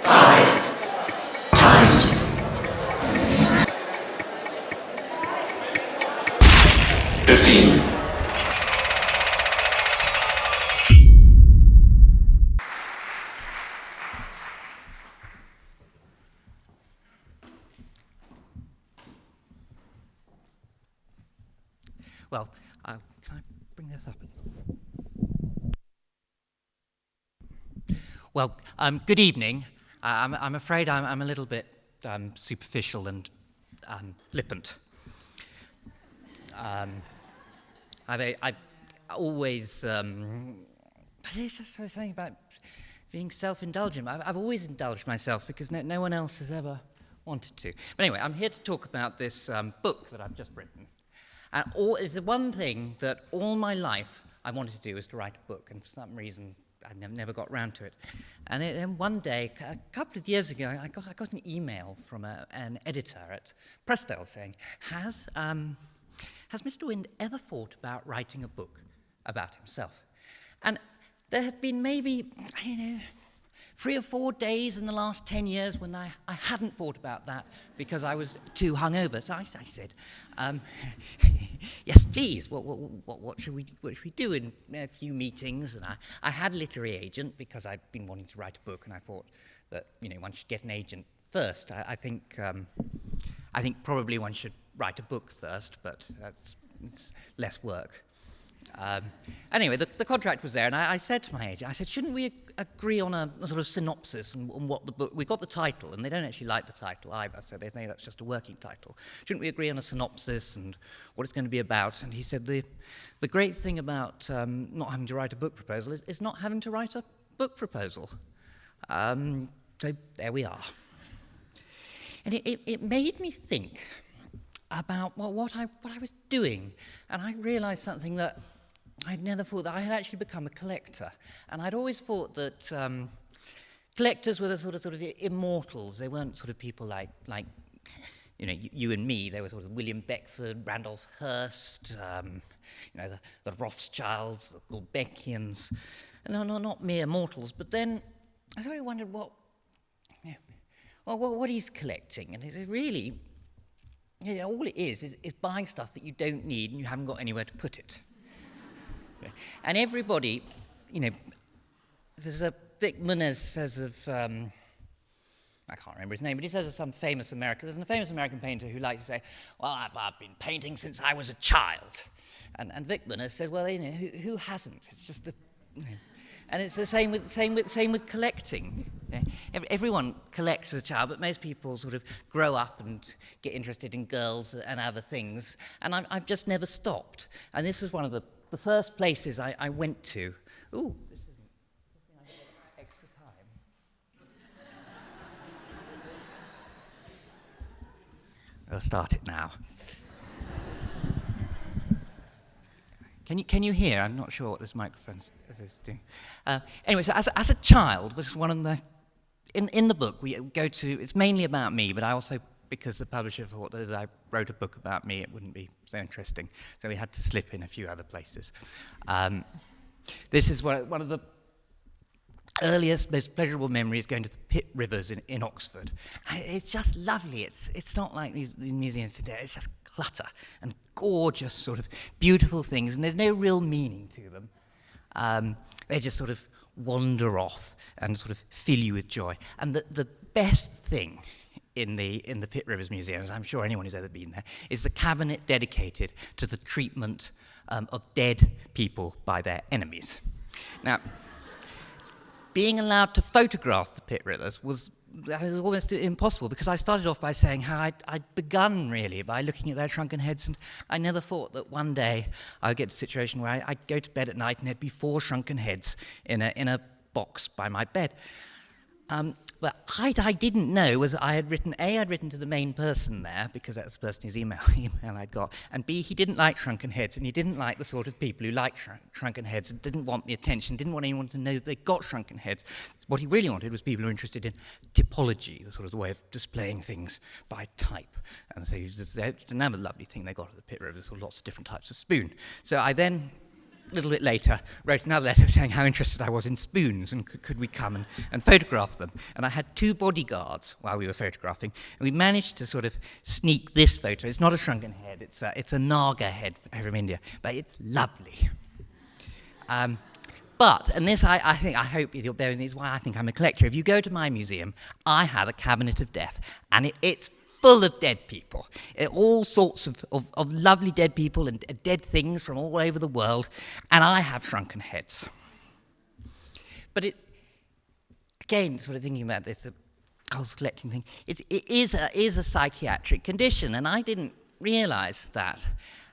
Well, can I bring this up? Well, good evening. I'm afraid I'm a little bit superficial and flippant. I always, it's just something about being self-indulgent. I've always indulged myself because no one else has ever wanted to. But anyway, I'm here to talk about this book that I've just written. And it's the one thing that all my life I wanted to do was to write a book, and for some reason I never got round to it. And then one day, a couple of years ago, I got an email from an editor at Pressdale saying, has Mr. Wynd ever thought about writing a book about himself? And there had been maybe, 3 or 4 days in the last 10 years when I hadn't thought about that because I was too hungover. So I said, yes, please, what should we do in a few meetings? And I had a literary agent because I'd been wanting to write a book, and I thought that, one should get an agent first. I think probably one should write a book first, but it's less work. Anyway, the contract was there, and I said to my agent, shouldn't we agree on a sort of synopsis on what the book... We got the title, and they don't actually like the title either, so they think that's just a working title. Shouldn't we agree on a synopsis and what it's going to be about? And he said, the great thing about not having to write a book proposal is not having to write a book proposal. So there we are. And it made me think about what I was doing, and I realized something that I'd never thought, that I had actually become a collector. And I'd always thought that collectors were the sort of immortals. They weren't sort of people like you and me. They were sort of William Beckford, Randolph Hearst, the Rothschilds, the Gulbeckians. No, not mere mortals. But then I sort of wondered what he's collecting, and it really... all it is buying stuff that you don't need and you haven't got anywhere to put it. And everybody, there's a Wickman says of, I can't remember his name, but he says of some famous American, there's a famous American painter who likes to say, well, I've been painting since I was a child. And Wickman has said, well, who hasn't? It's just a... And it's the same with collecting. Everyone collects as a child, but most people sort of grow up and get interested in girls and other things. And I've just never stopped. And this is one of the first places I went to. Ooh, this isn't I got extra time. I'll start it now. Can you hear? I'm not sure what this microphone is doing. Anyway, so as a child, was one of the... In the book, we go to... It's mainly about me, but I also, because the publisher thought that if I wrote a book about me, it wouldn't be so interesting. So we had to slip in a few other places. This is one of the earliest, most pleasurable memories, going to the Pit Rivers in Oxford. And it's just lovely. It's not like these museums today. It's just clutter and gorgeous, sort of beautiful things, and there's no real meaning to them. They just sort of wander off and sort of fill you with joy. And the best thing in the Pit Rivers Museum, as I'm sure anyone who's ever been there, is the cabinet dedicated to the treatment of dead people by their enemies. Now, being allowed to photograph the Pit Rivers was almost impossible, because I started off by saying how I'd begun really by looking at their shrunken heads, and I never thought that one day I would get to a situation where I'd go to bed at night and there'd be 4 shrunken heads in a box by my bed. But I didn't know was I had written, A, I'd written to the main person there, because that's the person whose email I'd got, and B, he didn't like shrunken heads, and he didn't like the sort of people who liked shrunken heads, and didn't want the attention, didn't want anyone to know that they got shrunken heads. What he really wanted was people who were interested in typology, the sort of the way of displaying things by type. And so it's another lovely thing they got at the Pit River, sort of lots of different types of spoon. So I then a little bit later, wrote another letter saying how interested I was in spoons and could we come and photograph them. And I had 2 bodyguards while we were photographing, and we managed to sort of sneak this photo. It's not a shrunken head, it's a naga head from India, but it's lovely. But, and this I hope you'll bear with me, is why I think I'm a collector. If you go to my museum, I have a cabinet of death, and it's full of dead people. All sorts of lovely dead people and dead things from all over the world, and I have shrunken heads. But again, sort of thinking about this whole collecting thing, it is a psychiatric condition, and I didn't realise that.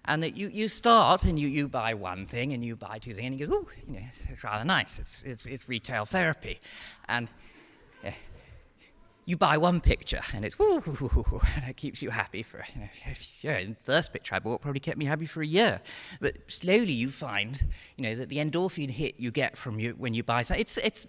And that you start and you buy one thing and you buy 2 things and you go, ooh, it's rather nice. It's retail therapy, and you buy one picture and it's woo, and it keeps you happy for the first picture I bought probably kept me happy for a year. But slowly you find that the endorphin hit you get from when you buy something,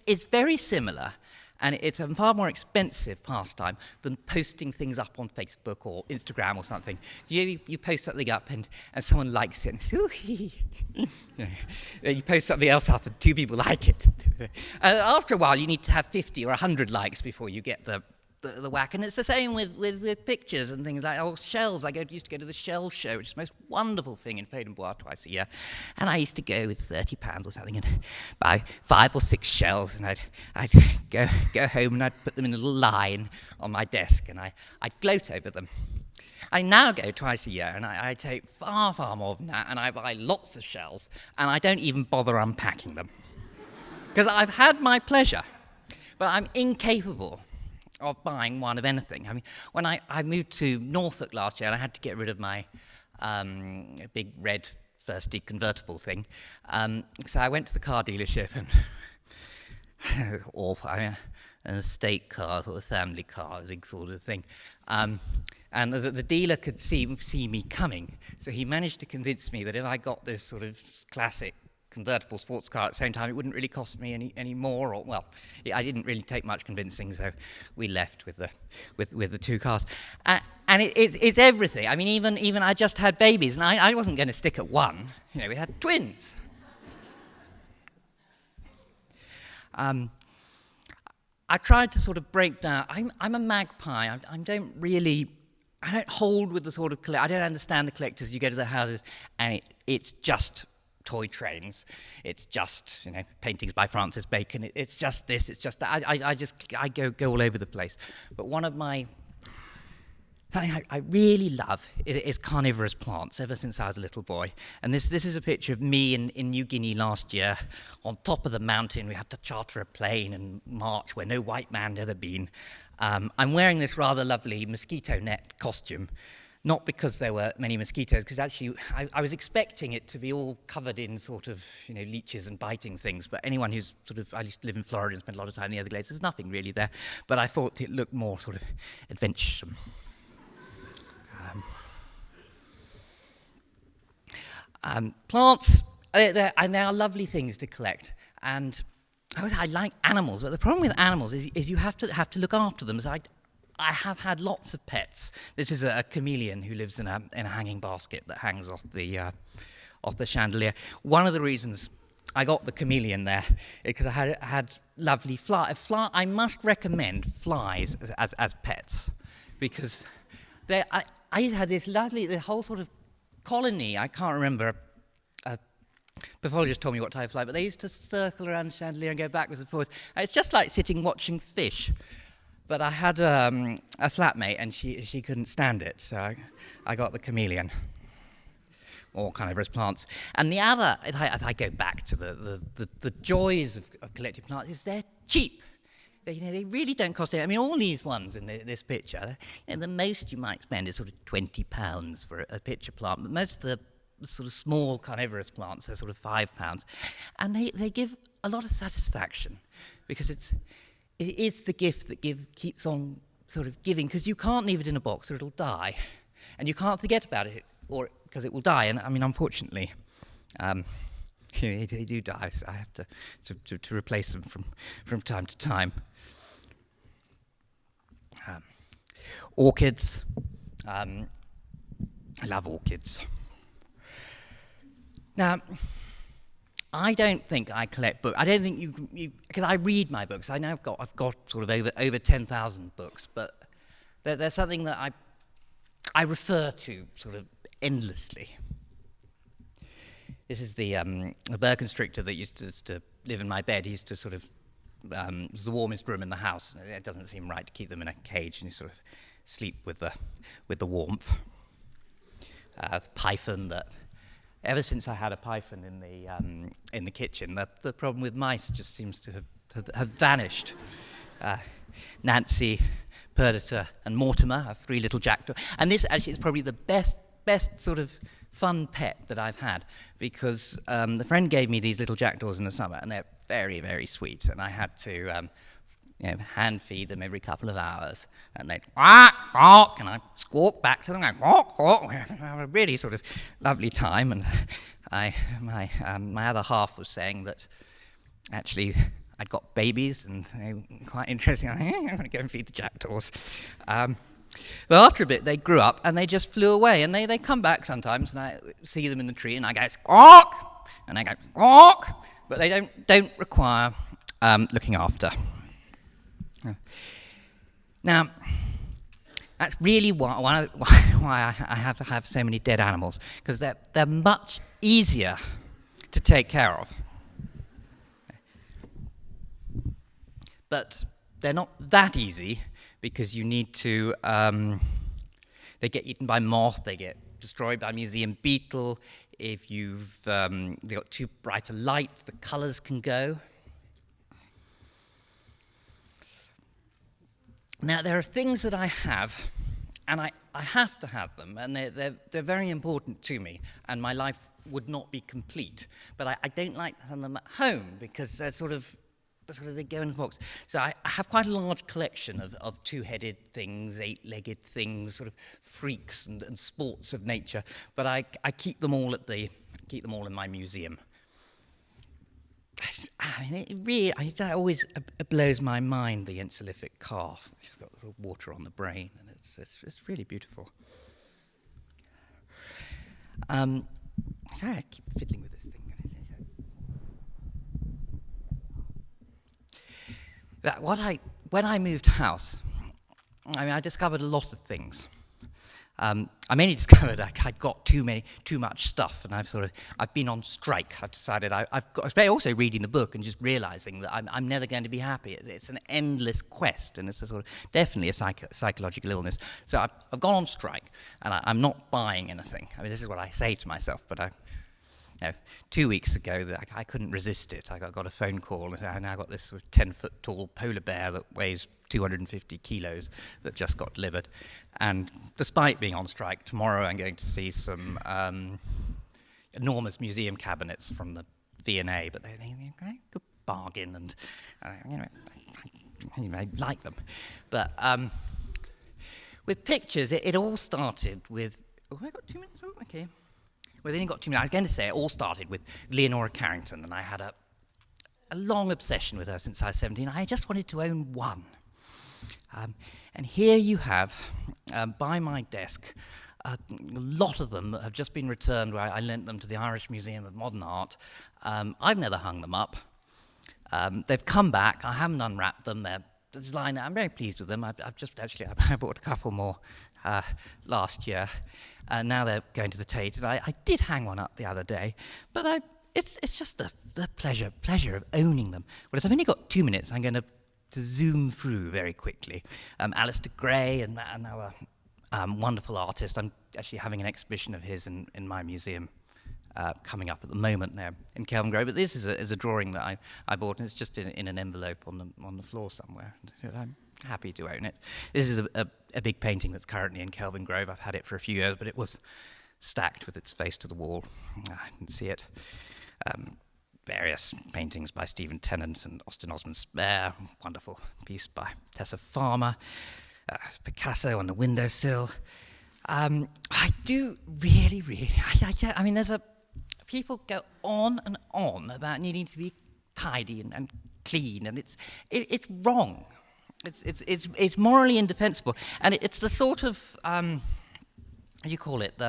it's very similar. And it's a far more expensive pastime than posting things up on Facebook or Instagram or something. You post something up and someone likes it. And you post something else up and 2 people like it. After a while, you need to have 50 or 100 likes before you get the whack. And it's the same with pictures and things like shells. I used to go to the shell show, which is the most wonderful thing in Faden Bois twice a year. And I used to go with £30 or something and buy 5 or 6 shells, and I'd go home and I'd put them in a little line on my desk, and I'd gloat over them. I now go twice a year, and I take far, far more than that, and I buy lots of shells, and I don't even bother unpacking them. Because I've had my pleasure, but I'm incapable of buying one of anything. I mean, when I moved to Norfolk last year, and I had to get rid of my big red thirsty convertible thing, so I went to the car dealership an estate car, sort of family car, big sort of thing. And the dealer could see me coming, so he managed to convince me that if I got this sort of classic convertible sports car at the same time, it wouldn't really cost me any more. Or I didn't really take much convincing, so we left with the 2 cars. And it's everything. I mean, even I just had babies, and I wasn't going to stick at one. We had twins. I tried to sort of break down. I'm a magpie. I don't hold with the sort of I don't understand the collectors. You go to their houses, and it's just toy trains. It's just paintings by Francis Bacon. It's just this. It's just that. I go all over the place. But one of my something I really love is carnivorous plants, ever since I was a little boy. And this is a picture of me in New Guinea last year. On top of the mountain, we had to charter a plane and march where no white man had ever been. I'm wearing this rather lovely mosquito net costume, not because there were many mosquitoes, because actually I was expecting it to be all covered in sort of leeches and biting things. But anyone who's I used to live in Florida and spent a lot of time in the Everglades, there's nothing really there. But I thought it looked more sort of adventuresome. Plants, they are lovely things to collect, and I like animals, but the problem with animals is you have to look after them. So I have had lots of pets. This is a chameleon who lives in a hanging basket that hangs off the chandelier. One of the reasons I got the chameleon there is because I had lovely fly. I must recommend flies as pets, because I had the whole sort of colony. I can't remember. A pathologist told me what type of fly, but they used to circle around the chandelier and go backwards and forwards. It's just like sitting watching fish. But I had a flatmate, and she couldn't stand it, so I got the chameleon. Or carnivorous plants. And the other, if I go back to the joys of collecting plants, is they're cheap. They really don't cost anything. I mean, all these ones in this picture, the most you might spend is sort of £20 for a picture plant, but most of the sort of small carnivorous plants are sort of £5, and they give a lot of satisfaction, because it is the gift that keeps on sort of giving, because you can't leave it in a box or it'll die, and you can't forget about it because it will die. And I mean, unfortunately, they do die, so I have to replace them from time to time. Orchids. I love orchids. Now, I don't think I collect books. I don't think you because I read my books. I've got sort of over 10,000 books, but there's something that I refer to sort of endlessly. This is the boa constrictor that used to live in my bed. He used to sort of it was the warmest room in the house. It doesn't seem right to keep them in a cage, and you sort of sleep with the warmth. The python that. Ever since I had a python in the kitchen, the problem with mice just seems to have vanished. Nancy, Perdita, and Mortimer are 3 little jackdaws, and this actually is probably the best sort of fun pet that I've had, because the friend gave me these little jackdaws in the summer, and they're very, very sweet, and I had to hand feed them every couple of hours, and they'd quack, quack, and I'd squawk back to them, and quack, quack. Have a really sort of lovely time, and my other half was saying that actually I'd got babies, and they were quite interesting. I'm going to go and feed the jackdaws. Well, after a bit, they grew up, and they just flew away, and they come back sometimes, and I see them in the tree, and I go, squawk, and they go, squawk, but they don't require looking after. Now, that's really why I have to have so many dead animals, because they're much easier to take care of. But they're not that easy, because you need to, they get eaten by moth, they get destroyed by museum beetle. If you've they've got too bright a light, the colours can go. Now, there are things that I have, and I have to have them, and they're very important to me, and my life would not be complete. But I don't like to have them at home, because they're they go in the box. So I have quite a large collection of 2-headed things, 8-legged things, sort of freaks and sports of nature. But I keep them all in my museum. I mean, it always blows my mind, the encephalic calf. She's got this water on the brain, and it's really beautiful. Sorry, I keep fiddling with this thing. When I moved house, I discovered a lot of things. I mainly discovered I'd got too much stuff, and I've been on strike. I've decided I've got. Also reading the book and just realizing that I'm never going to be happy. It's an endless quest, and it's definitely a psychological illness. So I've gone on strike, and I'm not buying anything. I mean, this is what I say to myself, but 2 weeks ago, I couldn't resist it. I got a phone call, and I now got this sort of 10-foot tall polar bear that weighs 250 kilos that just got delivered. And despite being on strike, tomorrow I'm going to see some enormous museum cabinets from the V&A, but they're a good bargain, and I like them. But with pictures, it all started with... Oh, have I got 2 minutes? Oh, okay. Well, then you got 2 minutes. I was going to say it all started with Leonora Carrington, and I had a long obsession with her since I was 17. I just wanted to own one. And here you have, by my desk, a lot of them have just been returned where I lent them to the Irish Museum of Modern Art. I've never hung them up. They've come back. I haven't unwrapped them. They're designed. I'm very pleased with them. I bought a couple more last year. Now they're going to the Tate. And I did hang one up the other day, but it's just the pleasure of owning them. Whereas I've only got 2 minutes, I'm going to zoom through very quickly. Alistair Gray, and another wonderful artist. I'm actually having an exhibition of his in my museum coming up at the moment there in Kelvin Grove. But this is a drawing that I bought, and it's just in an envelope on the floor somewhere. I'm happy to own it. This is a big painting that's currently in Kelvin Grove. I've had it for a few years, but it was stacked with its face to the wall. I didn't see it. Various paintings by Stephen Tennant and Austin Osman Spare. Wonderful piece by Tessa Farmer. Picasso on the windowsill. I do really, I mean, people go on and on about needing to be tidy and clean, and it's wrong. It's morally indefensible, and it's the sort of, how do you call it,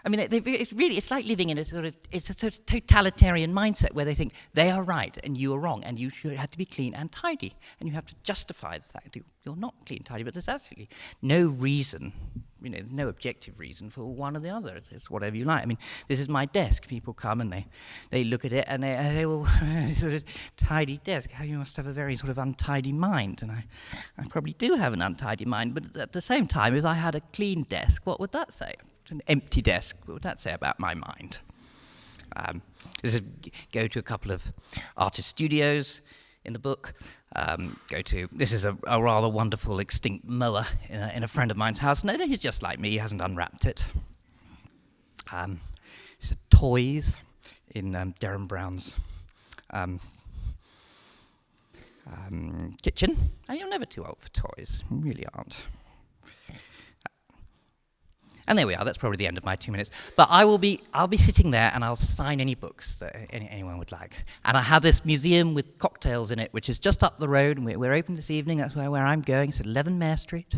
I mean, it's like living in it's a sort of totalitarian mindset where they think they are right and you are wrong, and you have to be clean and tidy, and you have to justify the fact that you're not clean and tidy, but there's absolutely no reason, no objective reason for one or the other. It's whatever you like. I mean, this is my desk. People come and they look at it and they will sort of tidy desk. You must have a very sort of untidy mind, and I probably do have an untidy mind, but at the same time, if I had a clean desk, what would that say? An empty desk, what would that say about my mind? Go to a couple of artist studios in the book. This is a rather wonderful extinct mower in a friend of mine's house. No, he's just like me, he hasn't unwrapped it. It's toys in Darren Brown's kitchen. And you're never too old for toys, you really aren't. And there we are. That's probably the end of my 2 minutes. But I'll be sitting there, and I'll sign any books that anyone would like. And I have this museum with cocktails in it, which is just up the road, and we're open this evening. That's where I'm going. It's 11 Mare Street.